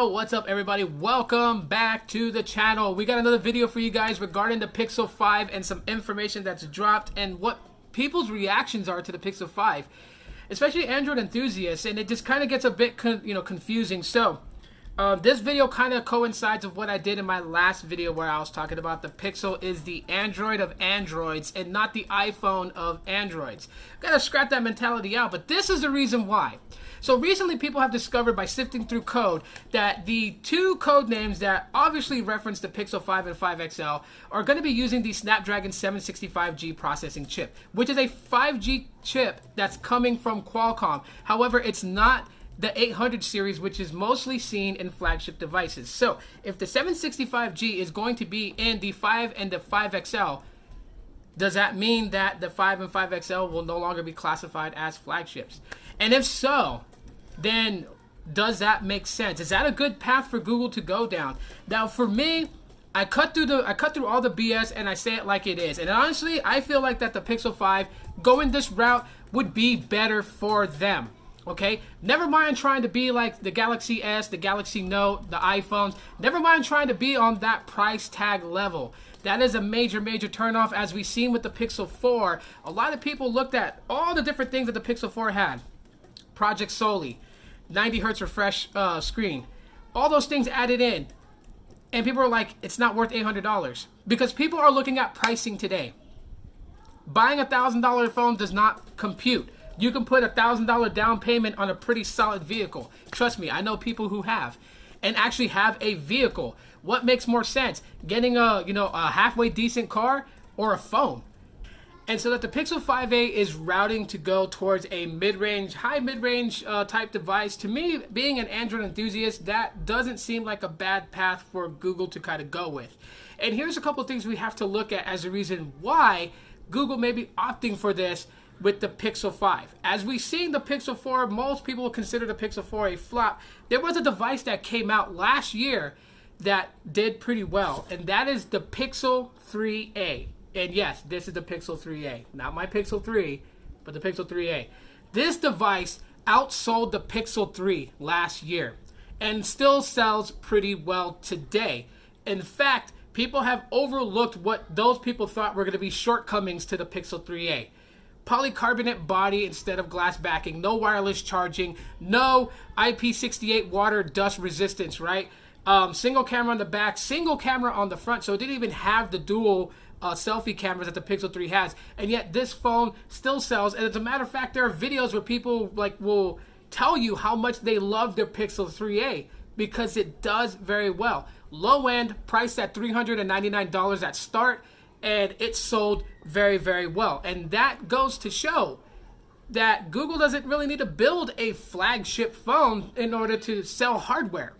Yo, what's up everybody? Welcome back to the channel. We got another video for you guys regarding the Pixel 5 and some information that's dropped and what people's reactions are to the Pixel 5, especially Android enthusiasts, and it just kind of gets a bit confusing. So this video kind of coincides with what I did in my last video where I was talking about the Pixel is the Android of Androids and not the iPhone of Androids. Gotta scrap that mentality out, but this is the reason why. So recently people have discovered by sifting through code that the two code names that obviously reference the Pixel 5 and 5 XL are going to be using the Snapdragon 765G processing chip, which is a 5G chip that's coming from Qualcomm. However, it's not the 800 series, which is mostly seen in flagship devices. So if the 765G is going to be in the 5 and the 5 XL, does that mean that the 5 and 5 XL will no longer be classified as flagships? And if so, then does that make sense? Is that a good path for Google to go down? Now, for me, I cut through all the BS and I say it like it is. And honestly, I feel like that the Pixel 5 going this route would be better for them. Okay, never mind trying to be like the Galaxy S, the Galaxy Note, the iPhones. Never mind trying to be on that price tag level. That is a major turnoff, as we've seen with the Pixel 4. A lot of people looked at all the different things that the Pixel 4 had. Project Soli, 90 hertz refresh screen, all those things added in, and people are like, it's not worth $800 because people are looking at pricing today. Buying a $1,000 phone does not compute. You can put a $1,000 down payment on a pretty solid vehicle. Trust me, I know people who have and actually have a vehicle. What makes more sense, getting a halfway decent car or a phone? And so that the Pixel 5a is routing to go towards a mid-range, high mid-range type device. To me, being an Android enthusiast, that doesn't seem like a bad path for Google to kind of go with. And here's a couple of things we have to look at as a reason why Google may be opting for this with the Pixel 5. As we've seen the Pixel 4, most people consider the Pixel 4 a flop. There was a device that came out last year that did pretty well, and that is the Pixel 3a. And yes, this is the Pixel 3a. Not my Pixel 3, but the Pixel 3a. This device outsold the Pixel 3 last year and still sells pretty well today. In fact, people have overlooked what those people thought were going to be shortcomings to the Pixel 3a. Polycarbonate body instead of glass backing, no wireless charging, no IP68 water dust resistance, right? Single camera on the back, single camera on the front, so it didn't even have the dual selfie cameras that the Pixel 3 has, and yet this phone still sells. And as a matter of fact, there are videos where people will tell you how much they love their Pixel 3a because it does very well. Low end, priced at $399 at start, and it sold very well. And that goes to show that Google doesn't really need to build a flagship phone in order to sell hardware.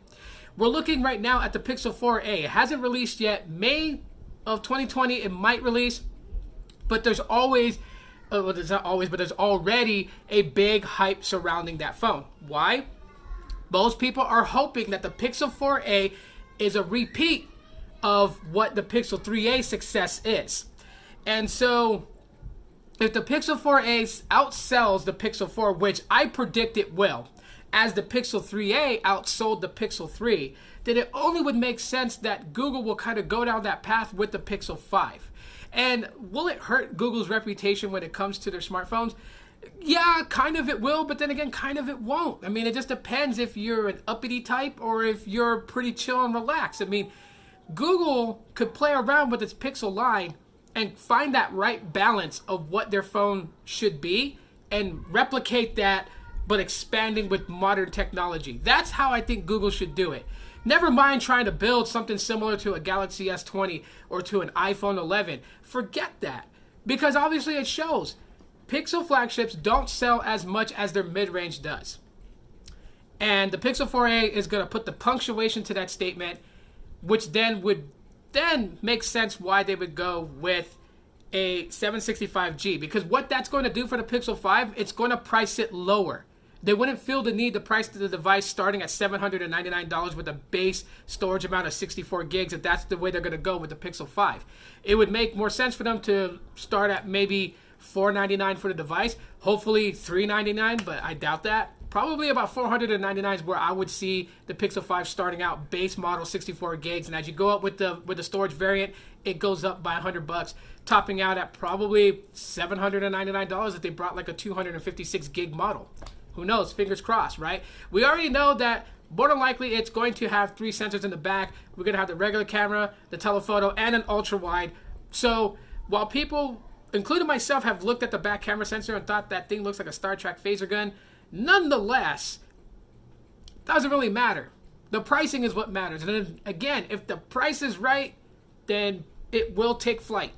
We're looking right now at the Pixel 4a. It hasn't released yet. May of 2020 it might release, but there's always there's already a big hype surrounding that phone. Why? Most people are hoping that the Pixel 4a is a repeat of what the Pixel 3a success is. And so if the Pixel 4a outsells the Pixel 4, which I predict it will, as the Pixel 3a outsold the Pixel 3, then it only would make sense that Google will kind of go down that path with the Pixel 5. And will it hurt Google's reputation when it comes to their smartphones? Yeah, kind of it will, but then again, kind of it won't. I mean, it just depends if you're an uppity type or if you're pretty chill and relaxed. I mean, Google could play around with its Pixel line and find that right balance of what their phone should be and replicate that, but expanding with modern technology. That's how I think Google should do it. Never mind trying to build something similar to a Galaxy S20 or to an iPhone 11. Forget that, because obviously it shows Pixel flagships don't sell as much as their mid-range does. And the Pixel 4a is going to put the punctuation to that statement, which then would make sense why they would go with a 765G, because what that's going to do for the Pixel 5, it's going to price it lower. They wouldn't feel the need to price the device starting at $799 with a base storage amount of 64 gigs if that's the way they're going to go with the Pixel 5. It would make more sense for them to start at maybe $499 for the device, hopefully $399, but I doubt that. probably about $499 is where I would see the Pixel 5 starting out, base model 64 gigs. And as you go up with the storage variant, it goes up by $100, topping out at probably $799 if they brought like a 256 gig model. Who knows? Fingers crossed, right? We already know that more than likely it's going to have 3 sensors in the back. We're going to have the regular camera, the telephoto, and an ultra wide. So while people, including myself, have looked at the back camera sensor and thought that thing looks like a Star Trek phaser gun, nonetheless, doesn't really matter. The pricing is what matters. And then, again, if the price is right, then it will take flight.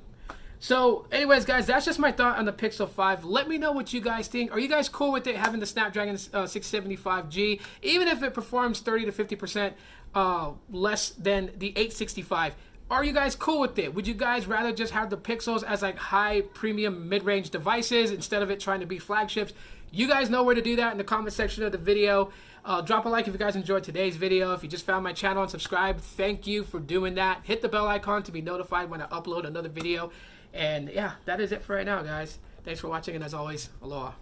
So anyways, guys, that's just my thought on the Pixel 5. Let me know what you guys think. Are you guys cool with it having the Snapdragon 675G, even if it performs 30 to 50% less than the 865? Are you guys cool with it? Would you guys rather just have the Pixels as like high premium mid-range devices instead of it trying to be flagships? You guys know where to do that in the comment section of the video. Drop a like if you guys enjoyed today's video. If you just found my channel and subscribed, thank you for doing that. Hit the bell icon to be notified when I upload another video. And yeah, that is it for right now, guys. Thanks for watching, and as always, aloha.